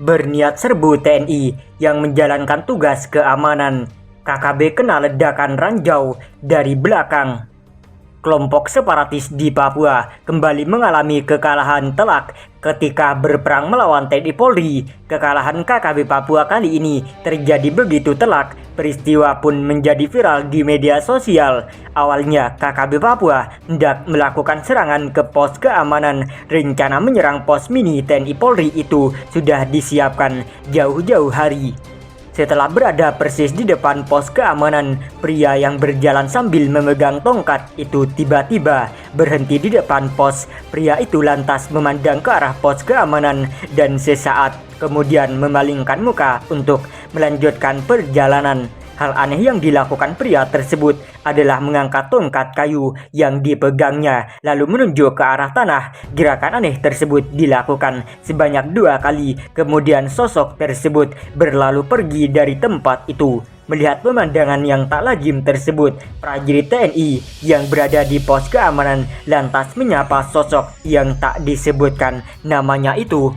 berniat serbu TNI yang menjalankan tugas keamanan. KKB kena ledakan ranjau dari belakang. Kelompok separatis di Papua kembali mengalami kekalahan telak ketika berperang melawan TNI Polri. Kekalahan KKB Papua kali ini terjadi begitu telak, peristiwa pun menjadi viral di media sosial. Awalnya KKB Papua hendak melakukan serangan ke pos keamanan. Rencana menyerang pos mini TNI Polri itu sudah disiapkan jauh-jauh hari. Setelah berada persis di depan pos keamanan, pria yang berjalan sambil memegang tongkat itu tiba-tiba berhenti di depan pos. Pria itu lantas memandang ke arah pos keamanan dan sesaat kemudian memalingkan muka untuk melanjutkan perjalanan. Hal aneh yang dilakukan pria tersebut adalah mengangkat tongkat kayu yang dipegangnya lalu menunjuk ke arah tanah. Gerakan aneh tersebut dilakukan sebanyak 2 kali, kemudian sosok tersebut berlalu pergi dari tempat itu. Melihat pemandangan yang tak lazim tersebut, prajurit TNI yang berada di pos keamanan lantas menyapa sosok yang tak disebutkan namanya itu.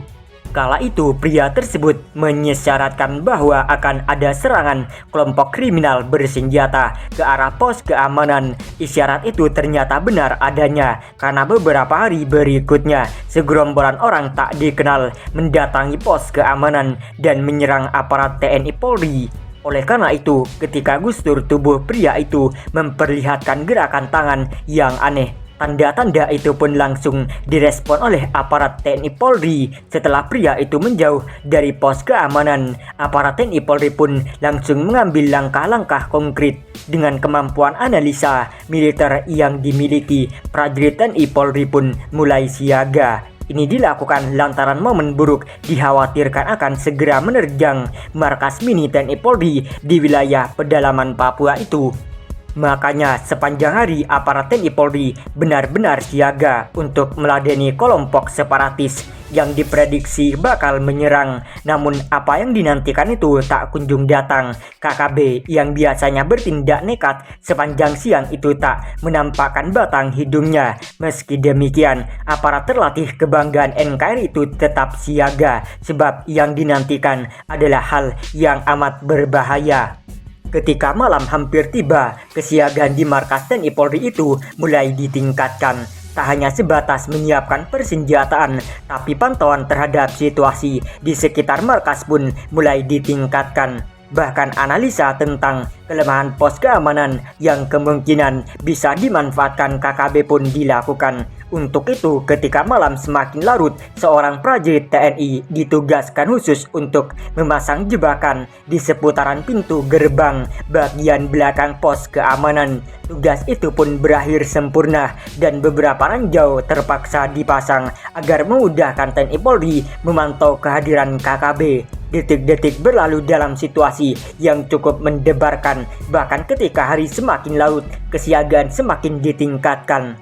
Kala itu pria tersebut mengisyaratkan bahwa akan ada serangan kelompok kriminal bersenjata ke arah pos keamanan. Isyarat itu ternyata benar adanya karena beberapa hari berikutnya segerombolan orang tak dikenal mendatangi pos keamanan dan menyerang aparat TNI Polri. Oleh karena itu, ketika gustur tubuh pria itu memperlihatkan gerakan tangan yang aneh, tanda-tanda itu pun langsung direspon oleh aparat TNI Polri. Setelah pria itu menjauh dari pos keamanan, aparat TNI Polri pun langsung mengambil langkah-langkah konkret. Dengan kemampuan analisa militer yang dimiliki, prajurit TNI Polri pun mulai siaga. Ini dilakukan lantaran momen buruk dikhawatirkan akan segera menerjang markas mini TNI Polri di wilayah pedalaman Papua itu. Makanya sepanjang hari aparat TNI Polri benar-benar siaga untuk meladeni kelompok separatis yang diprediksi bakal menyerang. Namun apa yang dinantikan itu tak kunjung datang. KKB yang biasanya bertindak nekat sepanjang siang itu tak menampakkan batang hidungnya. Meski demikian, aparat terlatih kebanggaan NKRI itu tetap siaga sebab yang dinantikan adalah hal yang amat berbahaya. Ketika malam hampir tiba, kesiagaan di markas TNI Polri itu mulai ditingkatkan. Tak hanya sebatas menyiapkan persenjataan, tapi pantauan terhadap situasi di sekitar markas pun mulai ditingkatkan. Bahkan analisa tentang kelemahan pos keamanan yang kemungkinan bisa dimanfaatkan KKB pun dilakukan. Untuk itu, ketika malam semakin larut, seorang prajurit TNI ditugaskan khusus untuk memasang jebakan di seputaran pintu gerbang bagian belakang pos keamanan. Tugas itu pun berakhir sempurna dan beberapa ranjau terpaksa dipasang agar memudahkan TNI Polri memantau kehadiran KKB. Detik-detik berlalu dalam situasi yang cukup mendebarkan. Bahkan ketika hari semakin larut, kesiagaan semakin ditingkatkan.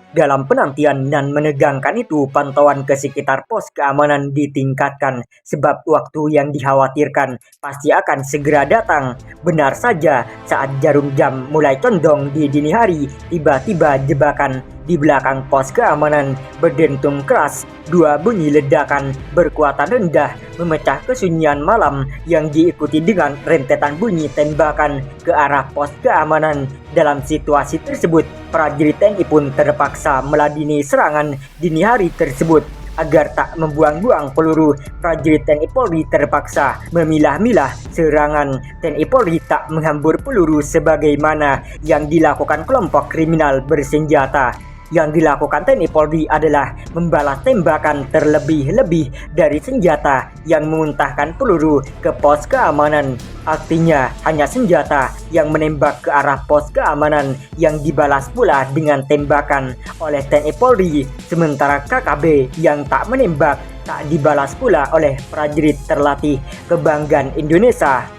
Dalam penantian dan menegangkan itu, pantauan ke sekitar pos keamanan ditingkatkan sebab waktu yang dikhawatirkan pasti akan segera datang. Benar saja, saat jarum jam mulai condong di dini hari, tiba-tiba jebakan di belakang pos keamanan berdentum keras. 2 bunyi ledakan berkuatan rendah memecah kesunyian malam yang diikuti dengan rentetan bunyi tembakan ke arah pos keamanan. Dalam situasi tersebut, prajurit TNI pun terpaksa meladeni serangan dini hari tersebut. Agar tak membuang-buang peluru, prajurit TNI Polri terpaksa memilah-milah serangan. TNI Polri tak menghambur peluru sebagaimana yang dilakukan kelompok kriminal bersenjata. Yang dilakukan TNI Polri adalah membalas tembakan terlebih-lebih dari senjata yang memuntahkan peluru ke pos keamanan. Artinya hanya senjata yang menembak ke arah pos keamanan yang dibalas pula dengan tembakan oleh TNI Polri. Sementara KKB yang tak menembak tak dibalas pula oleh prajurit terlatih kebanggaan Indonesia.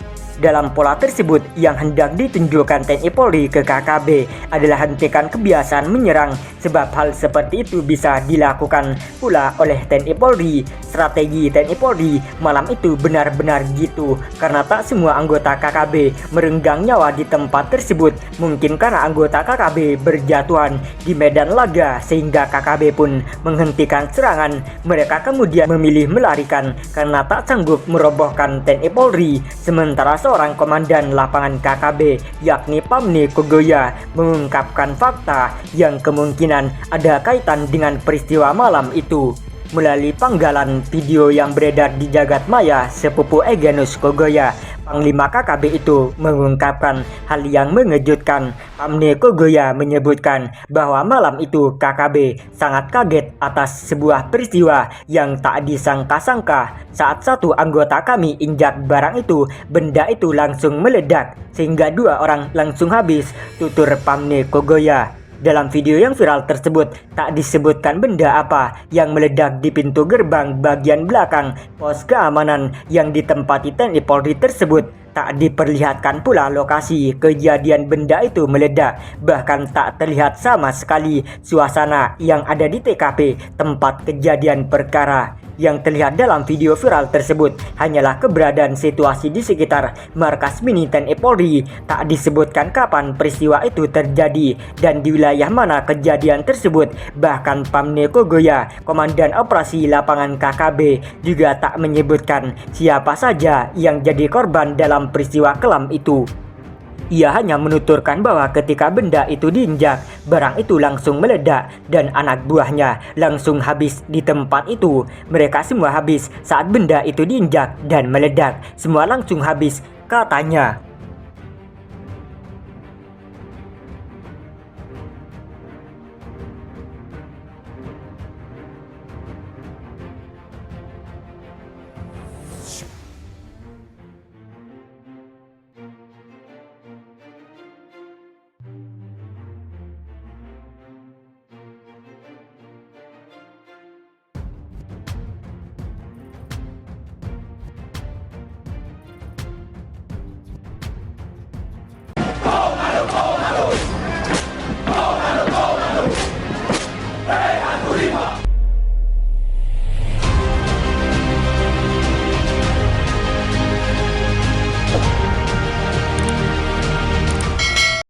dalam pola tersebut yang hendak ditunjukkan TNI Polri ke KKB adalah hentikan kebiasaan menyerang, sebab hal seperti itu bisa dilakukan pula oleh TNI Polri. Strategi TNI Polri malam itu benar-benar gitu, karena tak semua anggota KKB merenggang nyawa di tempat tersebut. Mungkin karena anggota KKB berjatuhan di medan laga sehingga KKB pun menghentikan serangan. Mereka kemudian memilih melarikan karena tak sanggup merobohkan TNI Polri. Sementara seorang komandan lapangan KKB yakni Pamne Kogoya mengungkapkan fakta yang kemungkinan ada kaitan dengan peristiwa malam itu. Melalui panggalan video yang beredar di jagat maya, sepupu Egyanus Kogoya, Panglima KKB itu mengungkapkan hal yang mengejutkan. Pamne Kogoya menyebutkan bahwa malam itu KKB sangat kaget atas sebuah peristiwa yang tak disangka-sangka. Saat satu anggota kami injak barang itu, benda itu langsung meledak sehingga 2 orang langsung habis, tutur Pamne Kogoya. Dalam video yang viral tersebut, tak disebutkan benda apa yang meledak di pintu gerbang bagian belakang pos keamanan yang ditempati TNI Polri tersebut. Tak diperlihatkan pula lokasi kejadian benda itu meledak, bahkan tak terlihat sama sekali suasana yang ada di TKP tempat kejadian perkara. Yang terlihat dalam video viral tersebut hanyalah keberadaan situasi di sekitar markas mini TNI Polri. Tak disebutkan kapan peristiwa itu terjadi dan di wilayah mana kejadian tersebut. Bahkan Pamne Kogoya, Komandan Operasi Lapangan KKB, juga tak menyebutkan siapa saja yang jadi korban dalam peristiwa kelam itu. Ia hanya menuturkan bahwa ketika benda itu diinjak, barang itu langsung meledak dan anak buahnya langsung habis di tempat itu. Mereka semua habis saat benda itu diinjak dan meledak. Semua langsung habis, katanya.